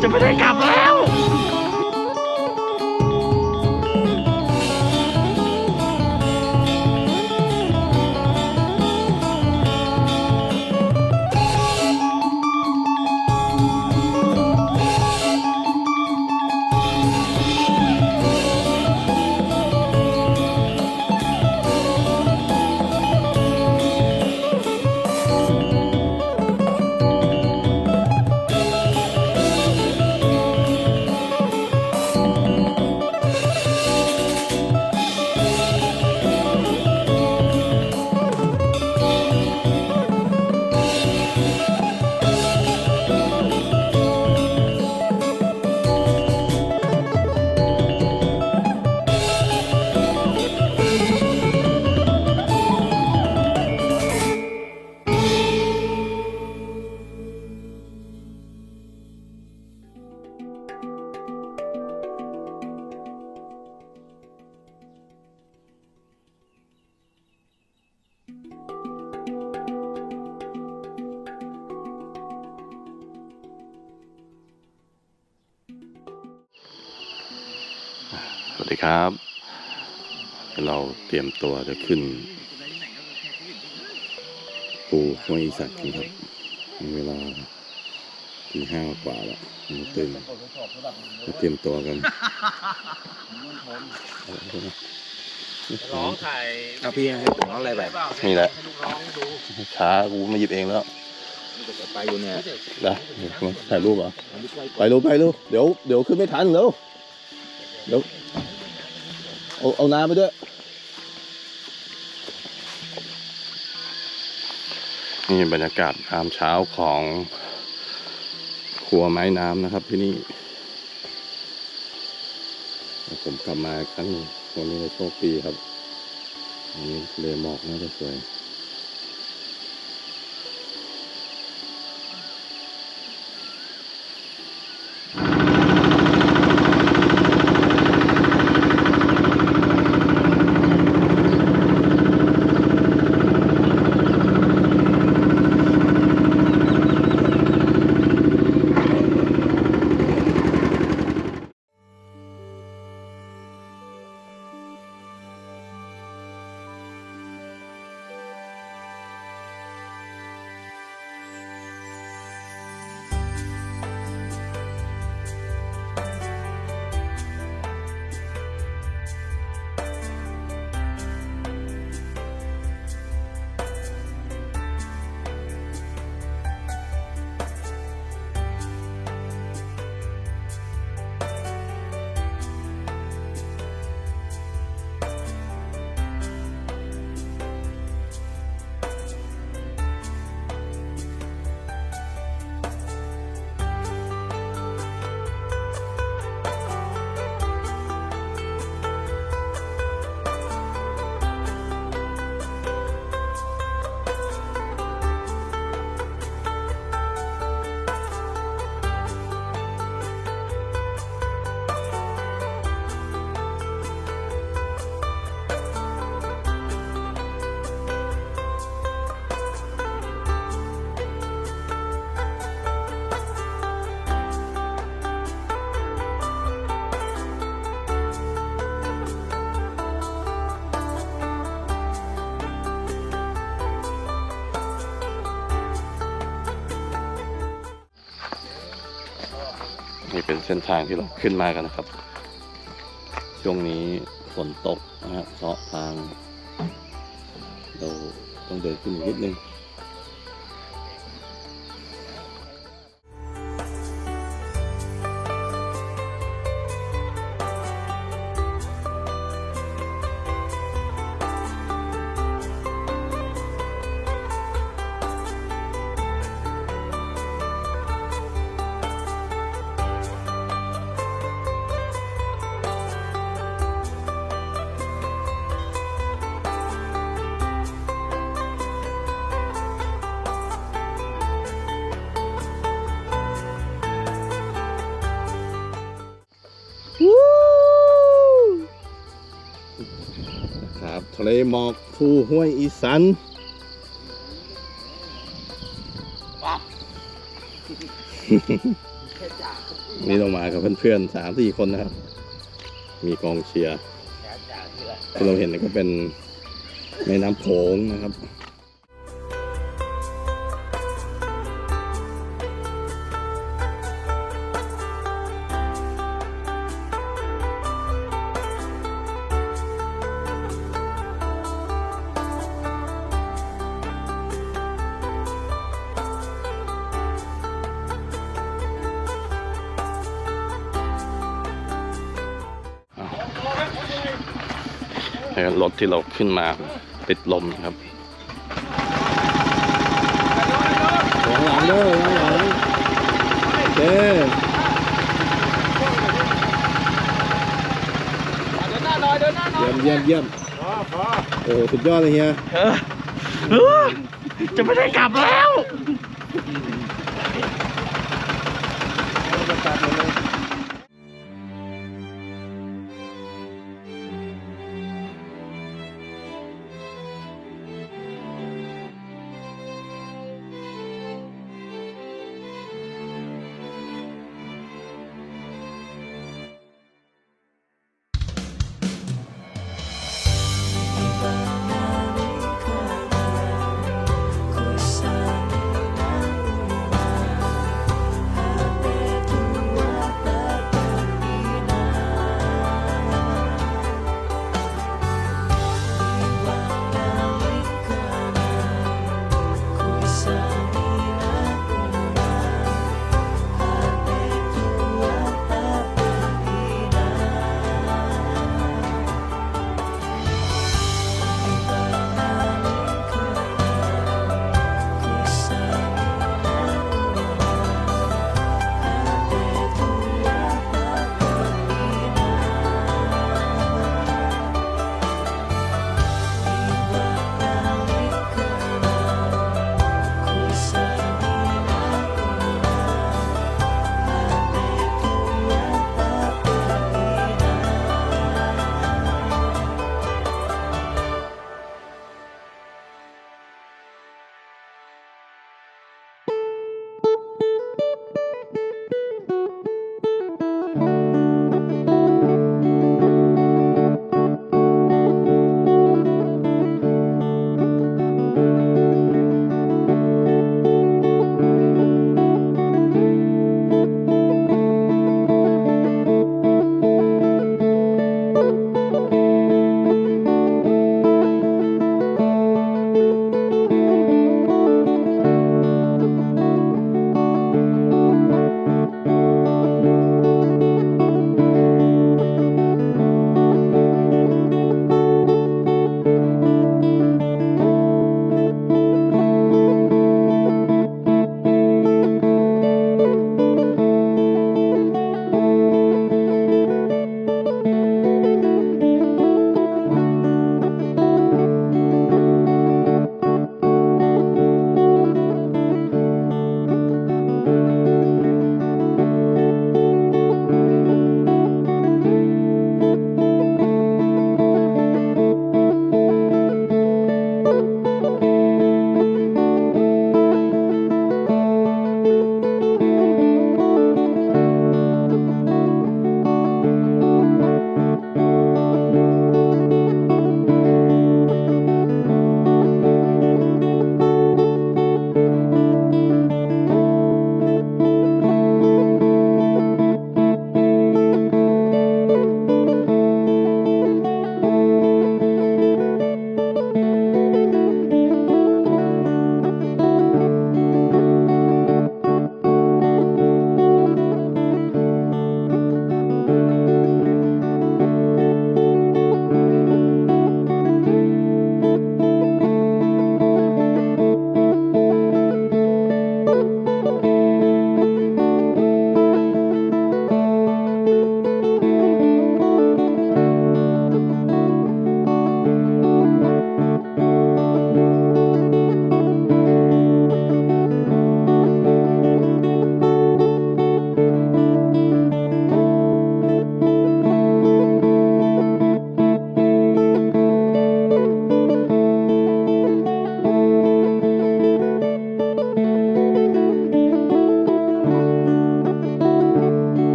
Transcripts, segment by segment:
จะไม่ได้กลับแล้ว สวัสดีครับเราเตรียมตัวจะขึ้นภูห้วยอีสักกันครับเวลาตี 5 กว่าแล้วตื่นจะเตรียมตัวกันร้องถ่ายพี่ให้ผมร้องอะไรแบบนี่แหละช้ากูมาหยิบเองแล้วไปอยู่เนี่ยนะถ่ายรูปเหรอไปรูปเดี๋ยวขึ้นไม่ทันแล้วเดี๋ยวเอาน้ำไปด้วยนี่บรรยากาศยามเช้าของครัวไม้น้ำนะครับที่นี่ผมกลับมาครั้งนึงวันนี้โชคดีครับนี่เลหมอกน่าจะสวยนี่เป็นเส้นทางที่เราขึ้นมากันนะครับช่วงนี้ฝนตกนะครับเพราะทางเราต้องเดินขึ้นอีกนิดนึงครับทะเลหมอกภูห้วยอีสัน นี่เรามากับเพื่อนๆ3-4 คนนะครับ มีกองเชียร์ที่เราเห็นนี่ก็เป็นแม่น้ำโขงนะครับ รถที่เราขึ้นมาติดลมครับหลังเด้อหลังเด้อเยี่ยมโอ้สุดยอดเลยเฮีย จะไม่ได้กลับแล้ว Ku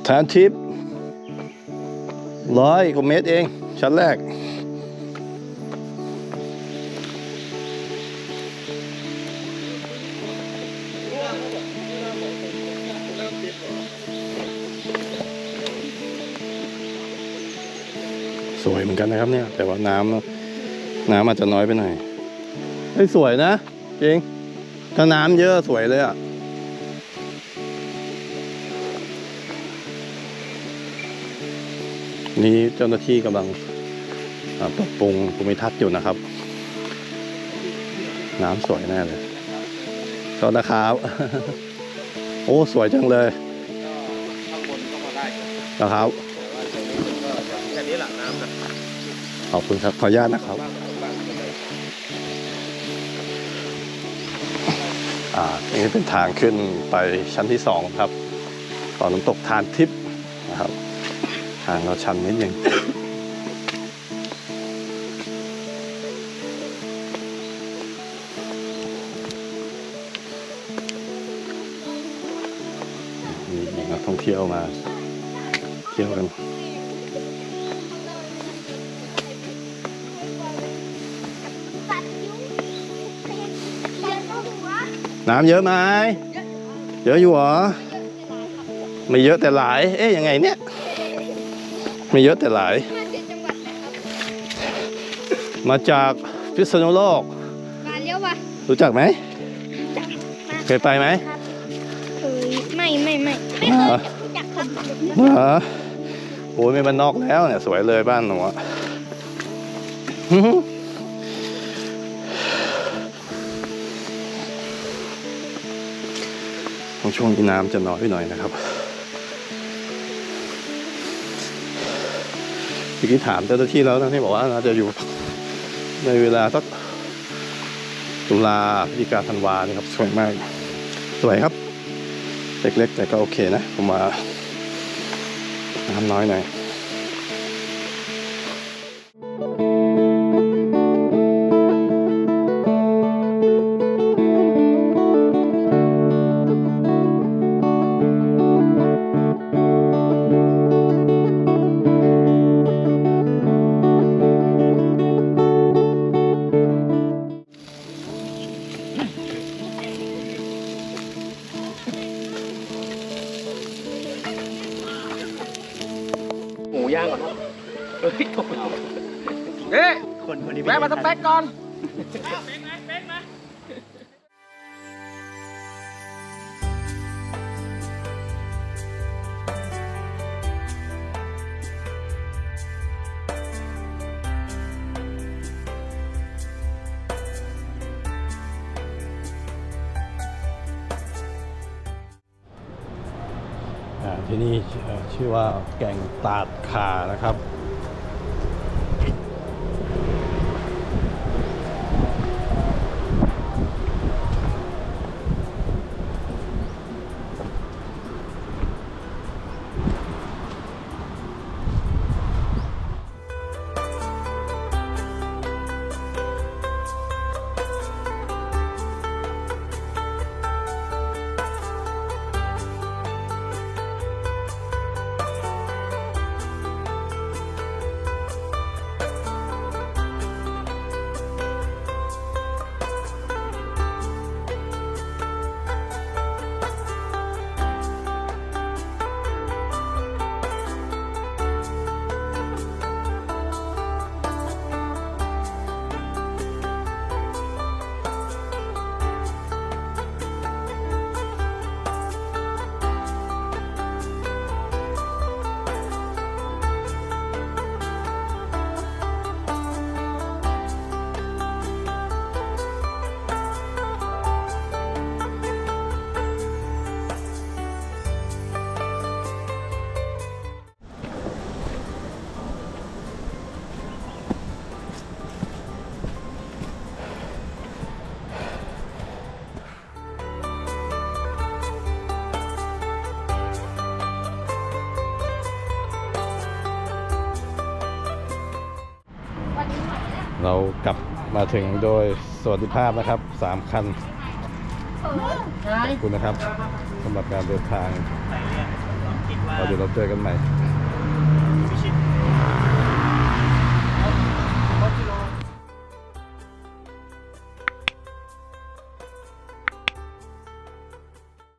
ฐานทิพย์100 กว่าเมตรเอง ชั้นแรก สวยเหมือนกันนะครับเนี่ย แต่ว่าน้ำอาจจะน้อยไปหน่อยเฮ้ยสวยนะจริง ถ้าน้ำเยอะสวยเลยอ่ะ นี่เจ้าหน้าที่กำลังปรับปรุงภูมิทัศน์อยู่นะครับ น้ำสวยแน่เลยสวัสดีครับ โอ้สวยจังเลย ข้างบนก็มาได้ นะครับ แค่นี้แหละน้ำนะ ขอบคุณครับ ขออนุญาตนะครับ นี่เป็นทางขึ้นไปชั้นที่2ครับต่อน้ำตกทานทิพย์นะครับ ทางเราชันนิดนึงมีนักท่องเที่ยวมาเที่ยวกันน้ำเยอะไหมเยอะอยู่เหรอไม่เยอะแต่หลายเอ๊ยยังไงเนี่ยไม่เยอะแต่หลายมาจากพิษณุโลก มาเลี้ยววะ รู้จักไหมเคยไปไหม เคยไม่ไม่เคยรู้จักครับ โอ้ยไม่บ้านนอกแล้วเนี่ยสวยเลยบ้านหนูอะช่วงนี้น้ำจะน้อยหน่อยนะครับเมื่อกี้ถามเจ้าหน้าที่แล้วนะที่บอกว่าน่าจะอยู่ในเวลาสักตุลาพฤศจิกาธันวานี่ครับสวยมากสวยครับเล็กๆแต่ก็โอเคนะผมว่าน้ำน้อยหน่อยหมูย่างก่อนเฮ้ยเอ๊ะคนนี้แวะมาสเปกก่อน ที่นี่ชื่อว่าแก่งตาดขานะครับเรากลับมาถึงโดยสวัสดิภาพนะครับ3 คันขอบคุณนะครับสำหรับการเดินทาง คิดว่า เดี๋ยวเราเจอกันใหม่